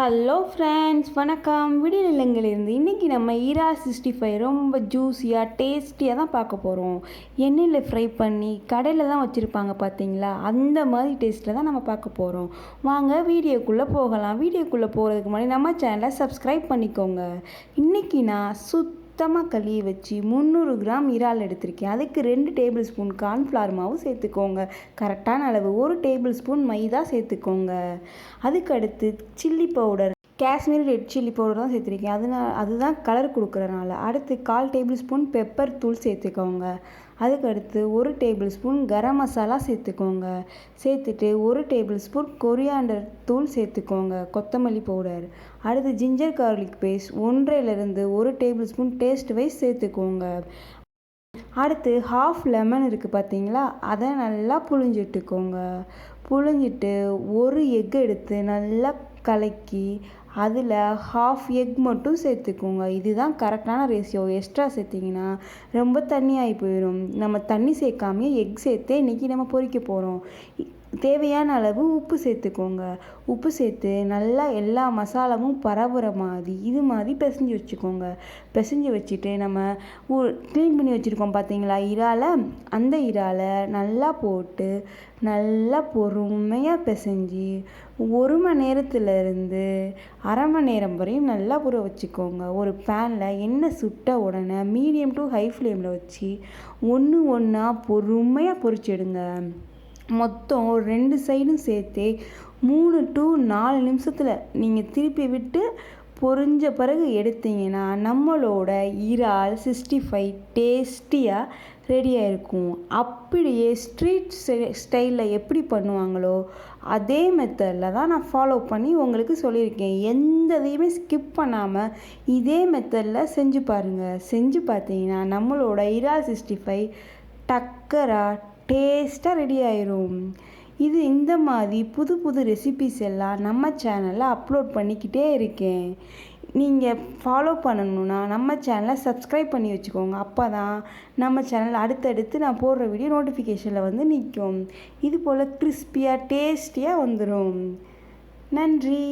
Hello friends, வணக்கம். விடியலிலிருந்து இன்றைக்கி நம்ம ஈரா 65 ரொம்ப ஜூஸியாக டேஸ்டியாக தான் பார்க்க போகிறோம். எண்ணெயில் ஃப்ரை பண்ணி கடையில் தான் வச்சுருப்பாங்க பார்த்தீங்களா, அந்த மாதிரி டேஸ்ட்டில் தான் நம்ம பார்க்க போகிறோம். வாங்க வீடியோக்குள்ளே போகலாம். வீடியோக்குள்ளே போகிறதுக்கு முன்னாடி நம்ம சேனலை சப்ஸ்கிரைப் பண்ணிக்கோங்க. இன்றைக்கி நான் சுத்தமாக கழுவி வச்சு 300 கிராம் இறால் எடுத்திருக்கேன். அதுக்கு 2 டேபிள் ஸ்பூன் கார்ன்ஃப்ளவர் மாவு சேர்த்துக்கோங்க. கரெக்டான அளவு 1 டேபிள் ஸ்பூன் மைதா சேர்த்துக்கோங்க. அதுக்கு அடுத்து chilli powder, Kashmiri red chilli powder தான் சேர்த்துருக்கேன். அதுதான் கலர் கொடுக்குறனால. அடுத்து 1/4 டேபிள் ஸ்பூன் பெப்பர் தூள் சேர்த்துக்கோங்க. அதுக்கு அடுத்து 1 டேபிள் ஸ்பூன் கரம் மசாலா சேர்த்துக்கோங்க. சேர்த்துட்டு 1 டேபிள் ஸ்பூன் கொரியாண்டர் தூள் சேர்த்துக்கோங்க, கொத்தமல்லி பவுடர். அடுத்து ginger garlic paste 1.5 1 tablespoon taste wise சேர்த்துக்கோங்க. அடுத்து 1/2 லெமன் இருக்குது பார்த்தீங்களா, அதை நல்லா புழிஞ்சிட்டுக்கோங்க. புழிஞ்சிட்டு 1 எக் எடுத்து நல்லா கலக்கி அதில் 1/2 எக் மட்டும் சேர்த்துக்கோங்க. இதுதான் கரெக்டான ரேஷியோ. எக்ஸ்ட்ரா சேர்த்திங்கன்னா ரொம்ப தண்ணியாகி போயிடும். நம்ம தண்ணி சேர்க்காமையே எக் சேர்த்தே இன்றைக்கி நம்ம பொரிக்க போகிறோம். தேவையான அளவு உப்பு சேர்த்துக்கோங்க. உப்பு சேர்த்து நல்லா எல்லா மசாலாவும் பரவுற மாதிரி இது மாதிரி பிசைஞ்சு வச்சுக்கோங்க. பிசைஞ்சு வச்சுட்டு நம்ம க்ளீன் பண்ணி வச்சுருக்கோம் பார்த்தீங்களா இறாலை, அந்த இறாலை நல்லா போட்டு நல்லா பொறுமையாக பிசைஞ்சு 1 மணி நேரத்துலேருந்து 1/2 மணி நேரம் வரையும் நல்லா ஊற வச்சுக்கோங்க. ஒரு பேனில் எண்ணெய் சுட்ட உடனே மீடியம் டு ஹை ஃப்ளேமில் வச்சு ஒன்று ஒன்றா பொறுமையாக பொரிச்சிடுங்க. மொத்தம் 2 சைடும் சேர்த்து 3 to 4 நிமிஷத்தில் நீங்கள் திருப்பி விட்டு பொரிஞ்ச பிறகு எடுத்தீங்கன்னா நம்மளோட இறால் 65 டேஸ்டியாக ரெடியாக இருக்கும். அப்படியே ஸ்ட்ரீட் ஸ்டைலில் எப்படி பண்ணுவாங்களோ அதே மெத்தடில் தான் நான் ஃபாலோ பண்ணி உங்களுக்கு சொல்லியிருக்கேன். எந்த இதையுமே ஸ்கிப் பண்ணாமல் இதே மெத்தடில் செஞ்சு பாருங்கள். செஞ்சு பார்த்தீங்கன்னா நம்மளோட இறால் 65 டக்கராக டேஸ்ட்டாக ரெடி ஆயிரும். இந்த மாதிரி புது புது ரெசிபிஸ் எல்லாம் நம்ம சேனலில் அப்லோட் பண்ணிக்கிட்டே இருக்கேன். நீங்கள் ஃபாலோ பண்ணணுன்னா நம்ம சேனலை சப்ஸ்கிரைப் பண்ணி வச்சுக்கோங்க. அப்போ தான் நம்ம சேனல் அடுத்தடுத்து நான் போடுற வீடியோ நோட்டிஃபிகேஷனில் வந்து நிற்கும். இது போல் கிறிஸ்பியாக டேஸ்டியாக வந்துடும். நன்றி.